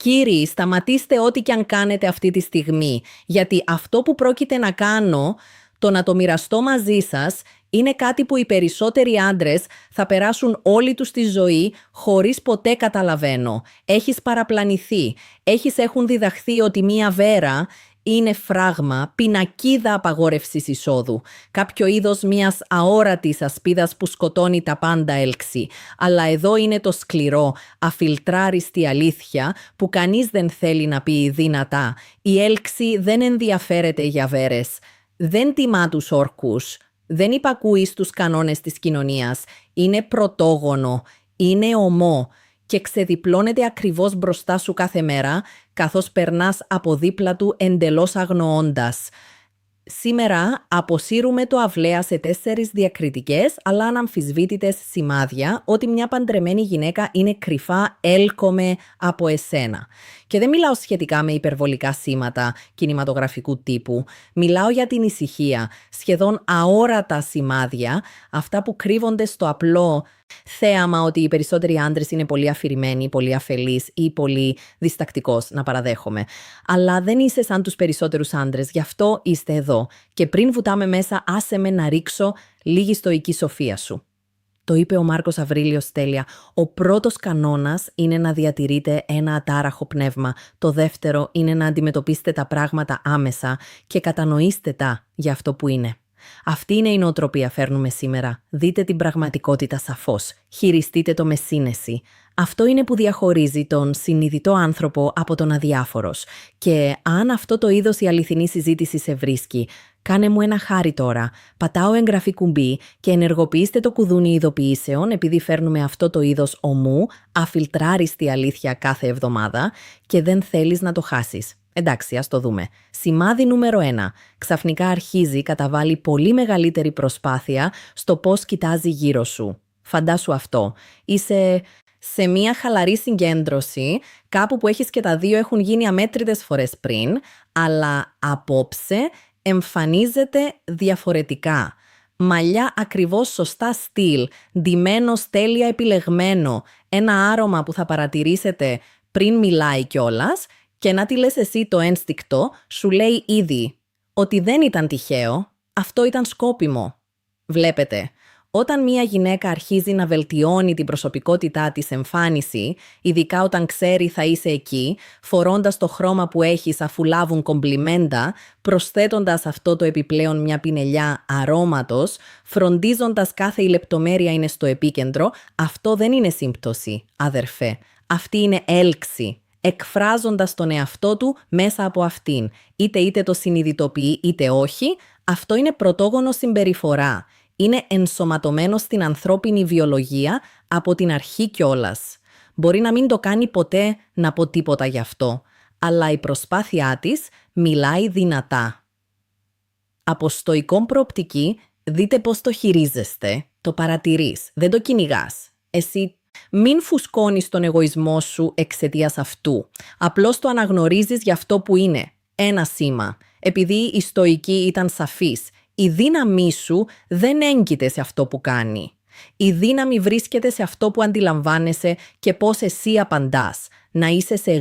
Κύριοι, σταματήστε ό,τι και αν κάνετε αυτή τη στιγμή, γιατί αυτό που πρόκειται να κάνω, το να το μοιραστώ μαζί σας, είναι κάτι που οι περισσότεροι άντρες θα περάσουν όλη τους τη ζωή χωρίς ποτέ καταλαβαίνω. Έχεις παραπλανηθεί, έχουν διδαχθεί ότι μία βέρα είναι φράγμα, πινακίδα απαγόρευσης εισόδου. Κάποιο είδος μιας αόρατης ασπίδας που σκοτώνει τα πάντα έλξη. Αλλά εδώ είναι το σκληρό, αφιλτράριστη αλήθεια που κανείς δεν θέλει να πει δυνατά. Η έλξη δεν ενδιαφέρεται για βέρες. Δεν τιμά τους όρκους. Δεν υπακούει στους κανόνες της κοινωνίας. Είναι πρωτόγονο. Είναι ομό. Και ξεδιπλώνεται ακριβώς μπροστά σου κάθε μέρα, καθώς περνάς από δίπλα του εντελώς αγνοώντας. Σήμερα αποσύρουμε το αυλαία σε 4 διακριτικές αλλά αναμφισβήτητες σημάδια ότι μια παντρεμένη γυναίκα είναι κρυφά έλκομαι από εσένα. Και δεν μιλάω σχετικά με υπερβολικά σήματα κινηματογραφικού τύπου. Μιλάω για την ησυχία, σχεδόν αόρατα σημάδια, αυτά που κρύβονται στο απλό θέαμα ότι οι περισσότεροι άντρες είναι πολύ αφηρημένοι, πολύ αφελείς ή πολύ διστακτικός να παραδέχομαι. Αλλά δεν είσαι σαν τους περισσότερους άντρες, γι' αυτό είστε εδώ. Και πριν βουτάμε μέσα, άσε με να ρίξω λίγη στοική σοφία σου. Το είπε ο Μάρκος Αβρίλιος τέλεια. Ο πρώτος κανόνας είναι να διατηρείτε ένα ατάραχο πνεύμα. Το δεύτερο είναι να αντιμετωπίσετε τα πράγματα άμεσα και κατανοήστε τα για αυτό που είναι. Αυτή είναι η νοοτροπία φέρνουμε σήμερα. Δείτε την πραγματικότητα σαφώς. Χειριστείτε το με σύνεση. Αυτό είναι που διαχωρίζει τον συνειδητό άνθρωπο από τον αδιάφορος. Και αν αυτό το είδος η αληθινή συζήτηση σε βρίσκει, κάνε μου ένα χάρη τώρα. Πατάω εγγραφή κουμπί και ενεργοποιήστε το κουδούνι ειδοποιήσεων επειδή φέρνουμε αυτό το είδος ομού, αφιλτράριστη αλήθεια κάθε εβδομάδα και δεν θέλεις να το χάσεις. Εντάξει, ας το δούμε. Σημάδι νούμερο 1. Ξαφνικά αρχίζει, καταβάλει πολύ μεγαλύτερη προσπάθεια στο πώς κοιτάζει γύρω σου. Φαντάσου αυτό. Είσαι σε μια χαλαρή συγκέντρωση, κάπου που έχεις και τα δύο έχουν γίνει αμέτρητες φορές πριν, αλλά απόψε εμφανίζεται διαφορετικά. Μαλλιά ακριβώς σωστά στυλ, ντυμένος τέλεια επιλεγμένο, ένα άρωμα που θα παρατηρήσετε πριν μιλάει κιόλας. Και να τι λες εσύ το ένστικτο, σου λέει ήδη ότι δεν ήταν τυχαίο, αυτό ήταν σκόπιμο. Βλέπετε, όταν μία γυναίκα αρχίζει να βελτιώνει την προσωπικότητά της εμφάνιση, ειδικά όταν ξέρει θα είσαι εκεί, φορώντας το χρώμα που έχεις αφού λάβουν κομπλιμέντα, προσθέτοντας αυτό το επιπλέον μια πινελιά αρώματος, φροντίζοντας κάθε η λεπτομέρεια είναι στο επίκεντρο, αυτό δεν είναι σύμπτωση, αδερφέ. Αυτή είναι έλξη. Εκφράζοντας τον εαυτό του μέσα από αυτήν. Είτε το συνειδητοποιεί είτε όχι, αυτό είναι πρωτόγονο συμπεριφορά. Είναι ενσωματωμένο στην ανθρώπινη βιολογία από την αρχή κιόλας. Μπορεί να μην το κάνει ποτέ να πω τίποτα γι' αυτό, αλλά η προσπάθειά της μιλάει δυνατά. Από στοικών προοπτική, δείτε πώς το χειρίζεστε, το παρατηρείς, δεν το κυνηγάς. Εσύ μην φουσκώνεις τον εγωισμό σου εξαιτίας αυτού. Απλώς το αναγνωρίζεις για αυτό που είναι. Ένα σήμα. Επειδή η στοική ήταν σαφής, η δύναμή σου δεν έγκυται σε αυτό που κάνει. Η δύναμη βρίσκεται σε αυτό που αντιλαμβάνεσαι και πώς εσύ απαντάς. Να είσαι σε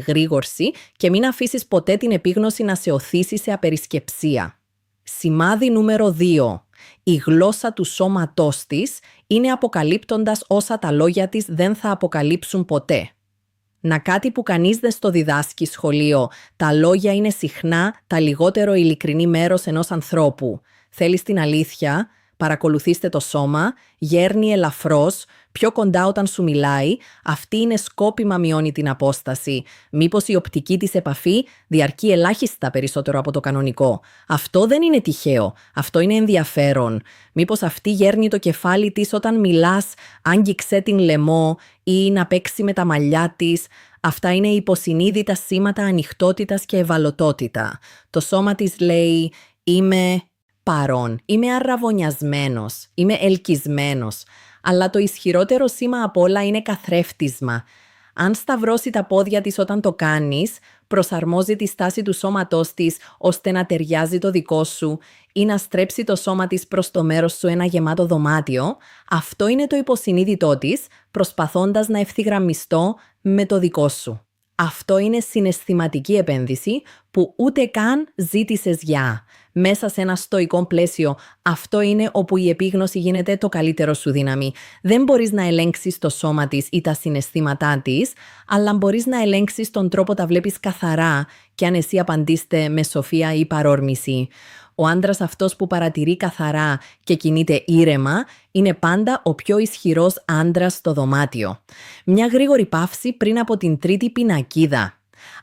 γρήγορση και μην αφήσεις ποτέ την επίγνωση να σε οθήσει σε απερισκεψία. Σημάδι νούμερο 2. Η γλώσσα του σώματός της είναι αποκαλύπτοντας όσα τα λόγια της δεν θα αποκαλύψουν ποτέ. Να κάτι που κανείς δεν στο διδάσκει σχολείο. Τα λόγια είναι συχνά τα λιγότερο ειλικρινή μέρος ενός ανθρώπου. Θέλεις την αλήθεια, παρακολουθήστε το σώμα, γέρνει ελαφρώς, πιο κοντά όταν σου μιλάει, αυτή είναι σκόπιμα μειώνει την απόσταση. Μήπως η οπτική της επαφή διαρκεί ελάχιστα περισσότερο από το κανονικό. Αυτό δεν είναι τυχαίο, αυτό είναι ενδιαφέρον. Μήπως αυτή γέρνει το κεφάλι της όταν μιλάς, άγγιξε την λαιμό ή να παίξει με τα μαλλιά της. Αυτά είναι υποσυνείδητα σήματα ανοιχτότητας και ευαλωτότητα. Το σώμα της λέει «Είμαι παρόν, είμαι αρραβωνιασμένος, είμαι ελκυσμένος». Αλλά το ισχυρότερο σήμα απ' όλα είναι καθρέφτισμα. Αν σταυρώσει τα πόδια της όταν το κάνεις, προσαρμόζει τη στάση του σώματός της ώστε να ταιριάζει το δικό σου ή να στρέψει το σώμα της προς το μέρος σου ένα γεμάτο δωμάτιο, αυτό είναι το υποσυνείδητό της, προσπαθώντας να ευθυγραμμιστώ με το δικό σου. Αυτό είναι συναισθηματική επένδυση που ούτε καν ζήτησες για. Μέσα σε ένα στοικό πλαίσιο, αυτό είναι όπου η επίγνωση γίνεται το καλύτερο σου δύναμη. Δεν μπορείς να ελέγξεις το σώμα της ή τα συναισθήματά της, αλλά μπορείς να ελέγξεις τον τρόπο τα βλέπεις καθαρά και αν εσύ απαντήστε με σοφία ή παρόρμηση. Ο άντρας αυτός που παρατηρεί καθαρά και κινείται ήρεμα είναι πάντα ο πιο ισχυρός άντρας στο δωμάτιο. Μια γρήγορη παύση πριν από την τρίτη πινακίδα.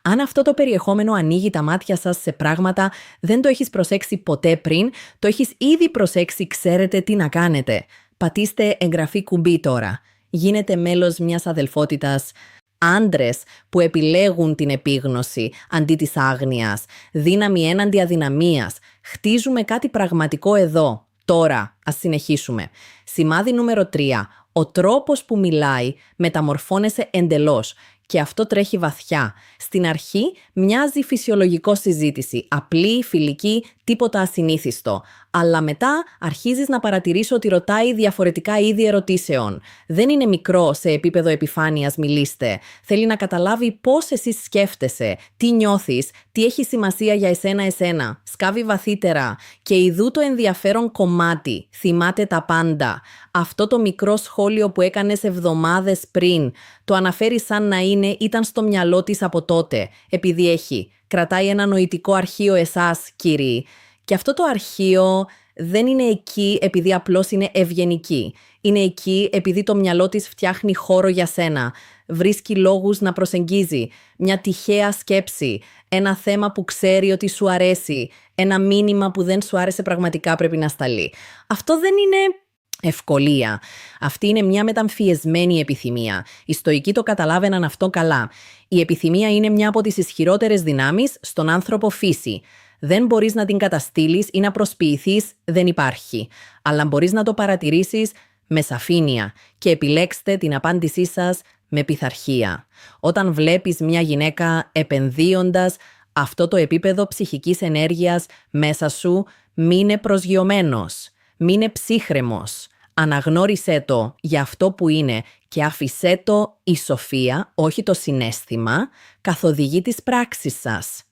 Αν αυτό το περιεχόμενο ανοίγει τα μάτια σας σε πράγματα δεν το έχεις προσέξει ποτέ πριν, το έχεις ήδη προσέξει, ξέρετε τι να κάνετε. Πατήστε εγγραφή κουμπί τώρα. Γίνετε μέλος μιας αδελφότητας. Άντρες που επιλέγουν την επίγνωση αντί της άγνοιας, δύναμη έναντι αδυναμίας. Χτίζουμε κάτι πραγματικό εδώ. Τώρα, ας συνεχίσουμε. Σημάδι νούμερο 3. Ο τρόπος που μιλάει μεταμορφώνεσαι εντελώς. Και αυτό τρέχει βαθιά. Στην αρχή μοιάζει φυσιολογικό συζήτηση, απλή, φιλική, τίποτα ασυνήθιστο. Αλλά μετά αρχίζεις να παρατηρείς ότι ρωτάει διαφορετικά είδη ερωτήσεων. Δεν είναι μικρό σε επίπεδο επιφάνειας μιλήστε. Θέλει να καταλάβει πώς εσύ σκέφτεσαι, τι νιώθεις, τι έχει σημασία για εσένα. Σκάβει βαθύτερα και ειδού το ενδιαφέρον κομμάτι. Θυμάται τα πάντα. Αυτό το μικρό σχόλιο που έκανες εβδομάδες πριν, το αναφέρει σαν να ήταν στο μυαλό της από τότε, επειδή κρατάει ένα νοητικό αρχείο εσάς, κύριοι. Και αυτό το αρχείο δεν είναι εκεί επειδή απλώς είναι ευγενική. Είναι εκεί επειδή το μυαλό της φτιάχνει χώρο για σένα. Βρίσκει λόγους να προσεγγίζει. Μια τυχαία σκέψη. Ένα θέμα που ξέρει ότι σου αρέσει. Ένα μήνυμα που δεν σου άρεσε πραγματικά πρέπει να σταλεί. Αυτό δεν είναι ευκολία. Αυτή είναι μια μεταμφιεσμένη επιθυμία. Οι στοικοί το καταλάβαιναν αυτό καλά. Η επιθυμία είναι μια από τις ισχυρότερες δυνάμεις στον άνθρωπο φύση. Δεν μπορείς να την καταστήλεις ή να προσποιηθείς, δεν υπάρχει. Αλλά μπορείς να το παρατηρήσεις με σαφήνεια και επιλέξτε την απάντησή σας με πειθαρχία. Όταν βλέπεις μια γυναίκα επενδύοντας αυτό το επίπεδο ψυχικής ενέργειας μέσα σου, μείνε προσγειωμένος. Μείνε ψύχρεμος. Αναγνώρισέ το για αυτό που είναι και άφησέ το η σοφία, όχι το συναίσθημα, καθοδηγεί τις πράξεις σας.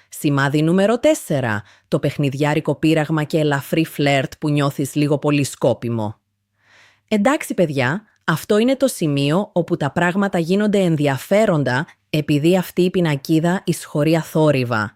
Σημάδι νούμερο 4. Το παιχνιδιάρικο πείραγμα και ελαφρύ φλερτ που νιώθεις λίγο πολύ σκόπιμο. Εντάξει παιδιά, αυτό είναι το σημείο όπου τα πράγματα γίνονται ενδιαφέροντα επειδή αυτή η πινακίδα εισχωρεί αθόρυβα.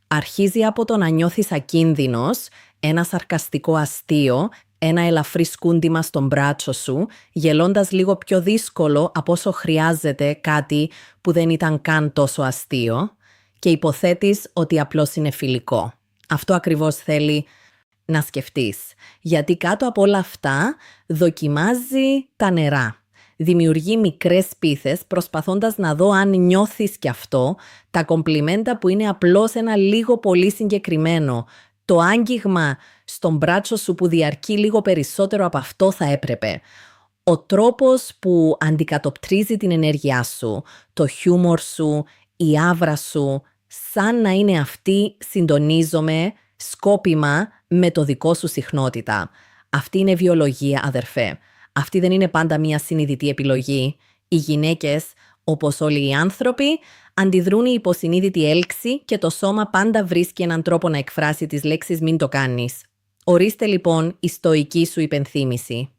Αρχίζει από το να νιώθεις ακίνδυνος, ένα σαρκαστικό αστείο, ένα ελαφρύ σκούντιμα στον μπράτσο σου, γελώντας λίγο πιο δύσκολο από όσο χρειάζεται κάτι που δεν ήταν καν τόσο αστείο και υποθέτεις ότι απλώς είναι φιλικό. Αυτό ακριβώς θέλει να σκεφτείς, γιατί κάτω από όλα αυτά δοκιμάζει τα νερά. Δημιουργεί μικρές πίθες προσπαθώντας να δω αν νιώθεις κι αυτό, τα κομπλιμέντα που είναι απλώς ένα λίγο πολύ συγκεκριμένο, το άγγιγμα στον μπράτσο σου που διαρκεί λίγο περισσότερο από αυτό θα έπρεπε. Ο τρόπος που αντικατοπτρίζει την ενέργειά σου, το χιούμορ σου, η άβρα σου, σαν να είναι αυτή συντονίζομαι σκόπιμα με το δικό σου συχνότητα. Αυτή είναι βιολογία, αδερφέ. Αυτή δεν είναι πάντα μια συνειδητή επιλογή. Οι γυναίκες, όπως όλοι οι άνθρωποι, αντιδρούν η υποσυνείδητη έλξη και το σώμα πάντα βρίσκει έναν τρόπο να εκφράσει τις λέξεις «μην το κάνεις». Ορίστε λοιπόν η στοική σου υπενθύμηση.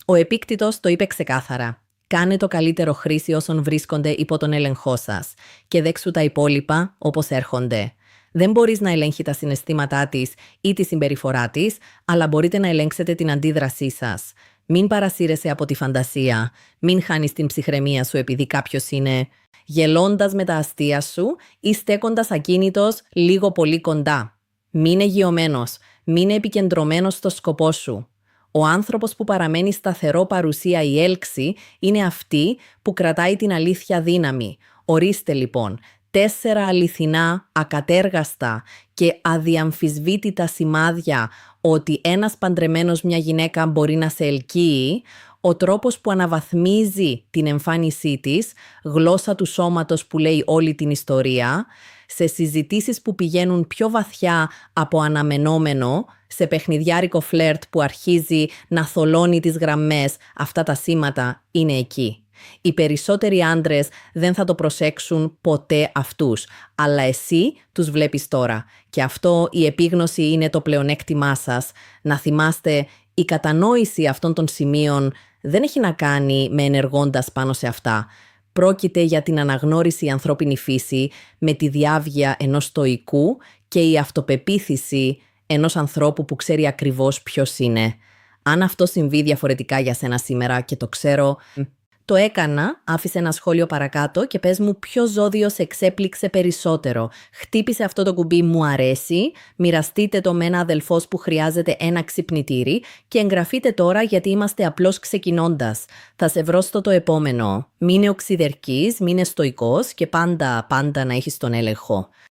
Ο Επίκτητος το είπε ξεκάθαρα. Κάνε το καλύτερο χρήση όσων βρίσκονται υπό τον έλεγχό σας και δέξου τα υπόλοιπα όπως έρχονται. Δεν μπορείς να ελέγχει τα συναισθήματά της ή τη συμπεριφορά της, αλλά μπορείτε να ελέγξετε την αντίδρασή σας. Μην παρασύρεσαι από τη φαντασία. Μην χάνεις την ψυχραιμία σου επειδή κάποιος είναι γελώντας με τα αστεία σου ή στέκοντας ακίνητος λίγο πολύ κοντά. Μείνε γειωμένος. Μείνε επικεντρωμένος στο σκοπό σου. Ο άνθρωπος που παραμένει σταθερό παρουσία ή έλξη είναι αυτή που κρατάει την αλήθεια δύναμη. Ορίστε λοιπόν 4 αληθινά, ακατέργαστα και αδιαμφισβήτητα σημάδια ότι ένας παντρεμένος μια γυναίκα μπορεί να σε ελκύει, ο τρόπος που αναβαθμίζει την εμφάνισή της, γλώσσα του σώματος που λέει όλη την ιστορία, σε συζητήσεις που πηγαίνουν πιο βαθιά από αναμενόμενο, σε παιχνιδιάρικο φλερτ που αρχίζει να θολώνει τις γραμμές, αυτά τα σήματα είναι εκεί. Οι περισσότεροι άντρες δεν θα το προσέξουν ποτέ αυτούς, αλλά εσύ τους βλέπεις τώρα. Και αυτό η επίγνωση είναι το πλεονέκτημά σας. Να θυμάστε, η κατανόηση αυτών των σημείων δεν έχει να κάνει με ενεργώντας πάνω σε αυτά. Πρόκειται για την αναγνώριση ανθρώπινη φύση με τη διάβγεια ενός στοικού και η αυτοπεποίθηση ενός ανθρώπου που ξέρει ακριβώς ποιος είναι. Αν αυτό συμβεί διαφορετικά για σένα σήμερα και το ξέρω, το έκανα, άφησε ένα σχόλιο παρακάτω και πες μου ποιο ζώδιο σε εξέπληξε περισσότερο. Χτύπησε αυτό το κουμπί «Μου αρέσει», μοιραστείτε το με ένα αδελφός που χρειάζεται ένα ξυπνητήρι και εγγραφείτε τώρα γιατί είμαστε απλώς ξεκινώντας. Θα σε βρω στο το επόμενο. Μείνε οξυδερκής, μείνε στοικός και πάντα να έχεις τον έλεγχο.